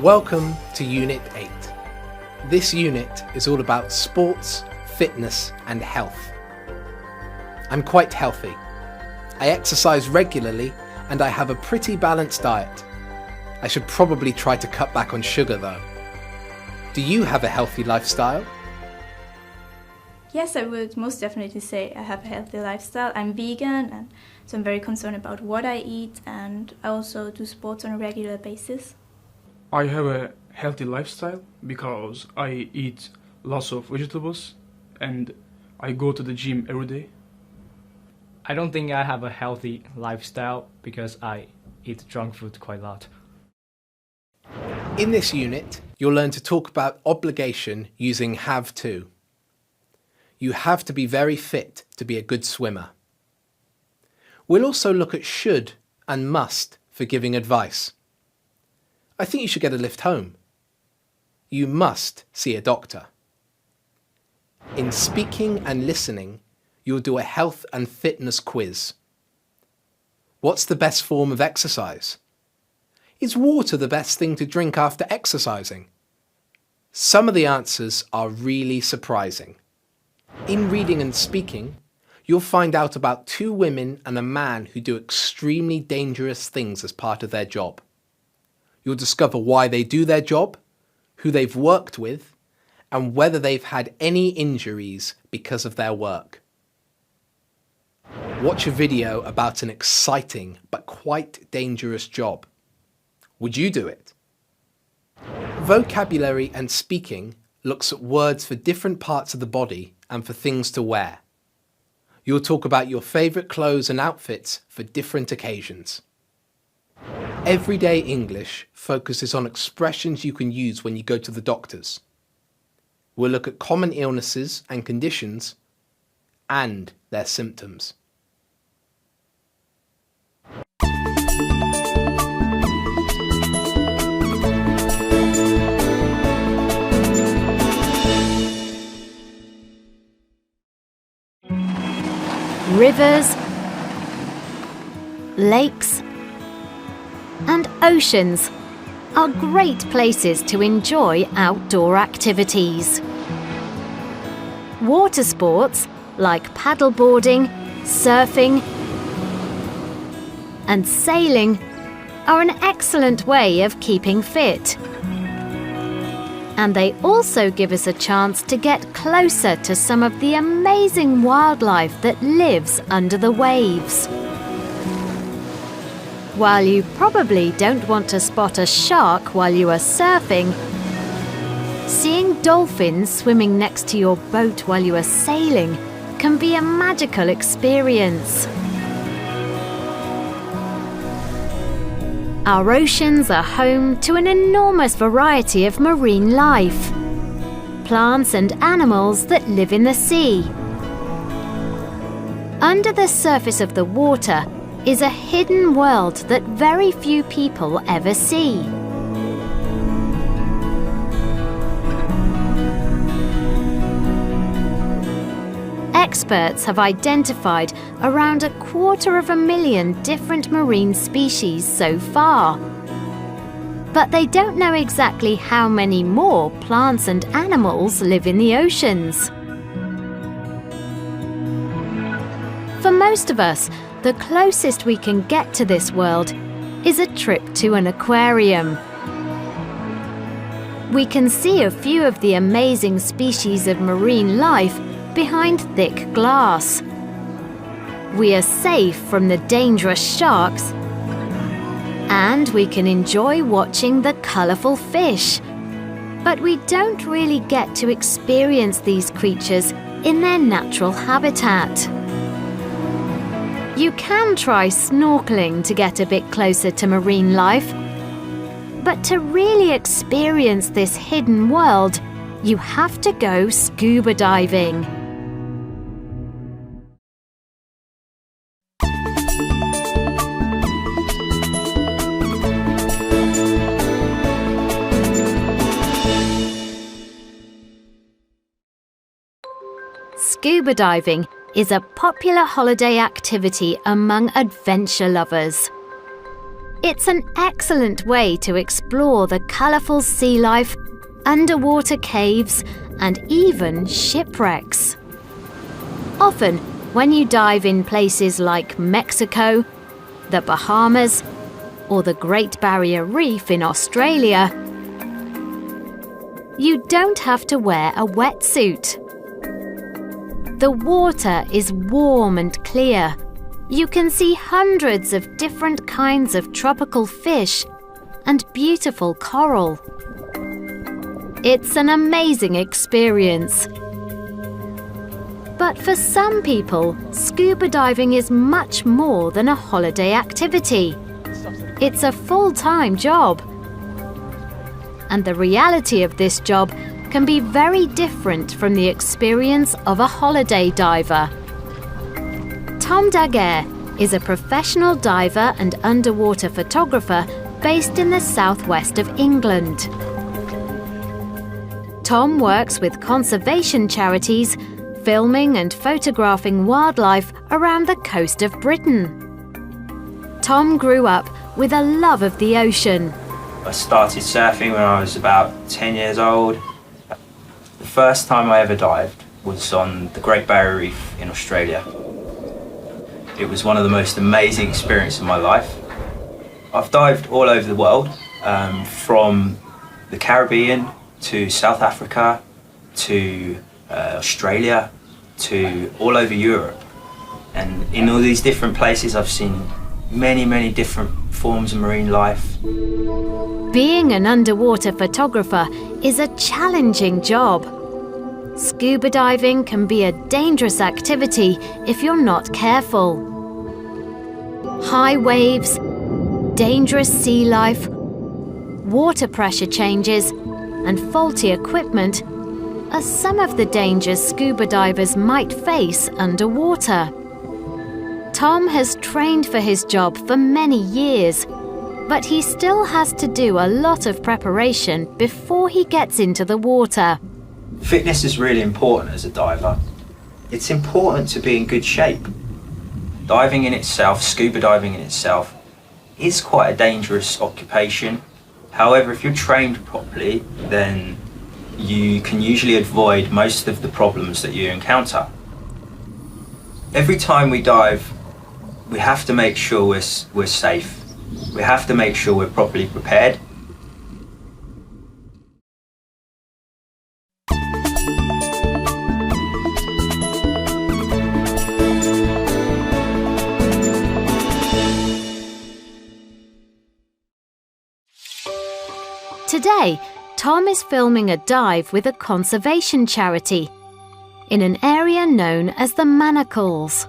Welcome to Unit 8. This unit is all about sports, fitness and health. I'm quite healthy. I exercise regularly and I have a pretty balanced diet. I should probably try to cut back on sugar though. Do you have a healthy lifestyle? Yes, I would most definitely say I have a healthy lifestyle. I'm vegan, and so I'm very concerned about what I eat, and I also do sports on a regular basis. I have a healthy lifestyle because I eat lots of vegetables and I go to the gym every day. I don't think I have a healthy lifestyle because I eat junk food quite a lot. In this unit, you'll learn to talk about obligation using have to. You have to be very fit to be a good swimmer. We'll also look at should and must for giving advice. I think you should get a lift home. You must see a doctor. In speaking and listening, you'll do a health and fitness quiz. What's the best form of exercise? Is water the best thing to drink after exercising? Some of the answers are really surprising. In reading and speaking, you'll find out about two women and a man who do extremely dangerous things as part of their job. You'll discover why they do their job, who they've worked with, and whether they've had any injuries because of their work. Watch a video about an exciting but quite dangerous job. Would you do it? Vocabulary and speaking looks at words for different parts of the body and for things to wear. You'll talk about your favourite clothes and outfits for different occasions. Everyday English focuses on expressions you can use when you go to the doctors. We'll look at common illnesses and conditions and their symptoms. Rivers, lakes, and oceans are great places to enjoy outdoor activities. Water sports like paddleboarding, surfing, and sailing are an excellent way of keeping fit. And they also give us a chance to get closer to some of the amazing wildlife that lives under the waves. While you probably don't want to spot a shark while you are surfing, seeing dolphins swimming next to your boat while you are sailing can be a magical experience. Our oceans are home to an enormous variety of marine life, plants and animals that live in the sea. Under the surface of the water is a hidden world that very few people ever see. Experts have identified around 250,000 different marine species so far. But they don't know exactly how many more plants and animals live in the oceans. For most of us, the closest we can get to this world is a trip to an aquarium. We can see a few of the amazing species of marine life behind thick glass. We are safe from the dangerous sharks, and we can enjoy watching the colourful fish. But we don't really get to experience these creatures in their natural habitat. You can try snorkeling to get a bit closer to marine life, but to really experience this hidden world, you have to go scuba diving. Scuba diving is a popular holiday activity among adventure lovers. It's an excellent way to explore the colourful sea life, underwater caves, and even shipwrecks. Often, when you dive in places like Mexico, the Bahamas, or the Great Barrier Reef in Australia, you don't have to wear a wetsuit. The water is warm and clear. You can see hundreds of different kinds of tropical fish and beautiful coral. It's an amazing experience. But for some people, scuba diving is much more than a holiday activity. It's a full-time job. And the reality of this job can be very different from the experience of a holiday diver. Tom Daguerre is a professional diver and underwater photographer based in the southwest of England. Tom works with conservation charities, filming and photographing wildlife around the coast of Britain. Tom grew up with a love of the ocean. I started surfing when I was about 10 years old. The first time I ever dived was on the Great Barrier Reef in Australia. It was one of the most amazing experiences of my life. I've dived all over the world, from the Caribbean to South Africa to Australia to all over Europe. And in all these different places I've seen many different forms of marine life. Being an underwater photographer is a challenging job. Scuba diving can be a dangerous activity if you're not careful. High waves, dangerous sea life, water pressure changes, and faulty equipment are some of the dangers scuba divers might face underwater. Tom has trained for his job for many years, but he still has to do a lot of preparation before he gets into the water. Fitness is really important as a diver. It's important to be in good shape. Diving in itself, scuba diving in itself, is quite a dangerous occupation. However, if you're trained properly, then you can usually avoid most of the problems that you encounter. Every time we dive, we have to make sure we're safe. We have to make sure we're properly prepared. Today, Tom is filming a dive with a conservation charity in an area known as the Manacles.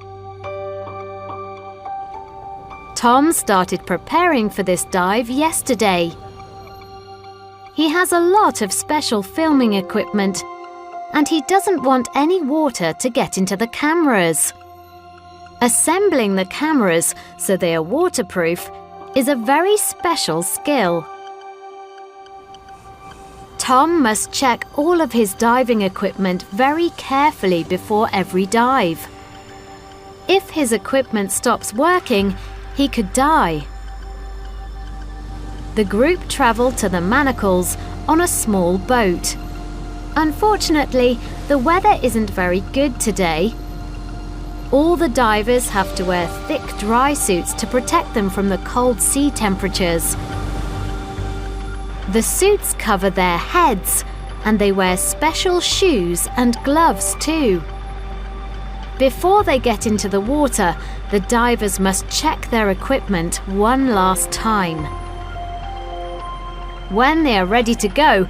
Tom started preparing for this dive yesterday. He has a lot of special filming equipment, and he doesn't want any water to get into the cameras. Assembling the cameras so they are waterproof is a very special skill. Tom must check all of his diving equipment very carefully before every dive. If his equipment stops working, he could die. The group travelled to the Manacles on a small boat. Unfortunately, the weather isn't very good today. All the divers have to wear thick dry suits to protect them from the cold sea temperatures. The suits cover their heads, and they wear special shoes and gloves too. Before they get into the water, the divers must check their equipment one last time. When they are ready to go,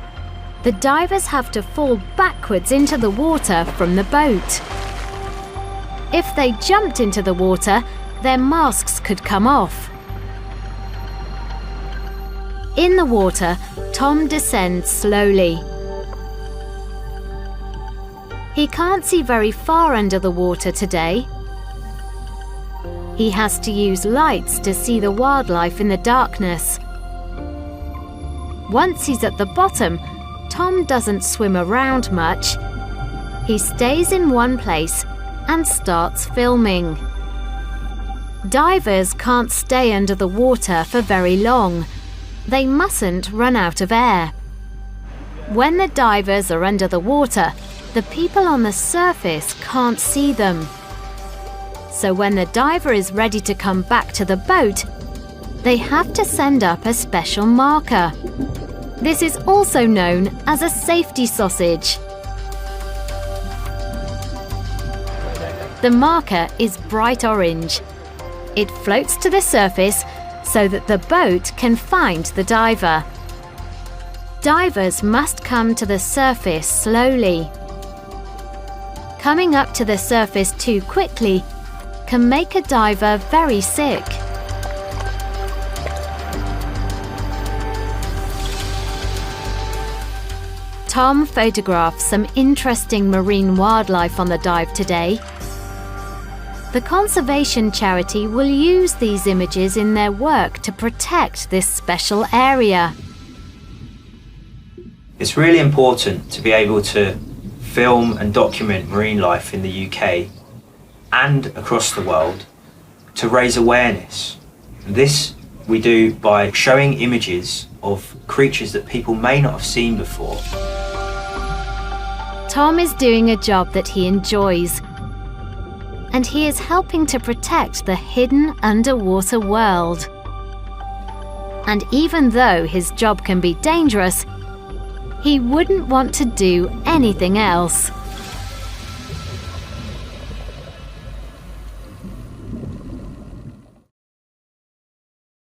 the divers have to fall backwards into the water from the boat. If they jumped into the water, their masks could come off. In the water, Tom descends slowly. He can't see very far under the water today. He has to use lights to see the wildlife in the darkness. Once he's at the bottom, Tom doesn't swim around much. He stays in one place and starts filming. Divers can't stay under the water for very long. They mustn't run out of air. When the divers are under the water, the people on the surface can't see them. So when the diver is ready to come back to the boat, they have to send up a special marker. This is also known as a safety sausage. The marker is bright orange. It floats to the surface so that the boat can find the diver. Divers must come to the surface slowly. Coming up to the surface too quickly can make a diver very sick. Tom photographed some interesting marine wildlife on the dive today. The conservation charity will use these images in their work to protect this special area. It's really important to be able to film and document marine life in the UK and across the world to raise awareness. This we do by showing images of creatures that people may not have seen before. Tom is doing a job that he enjoys, and he is helping to protect the hidden underwater world. And even though his job can be dangerous, he wouldn't want to do anything else.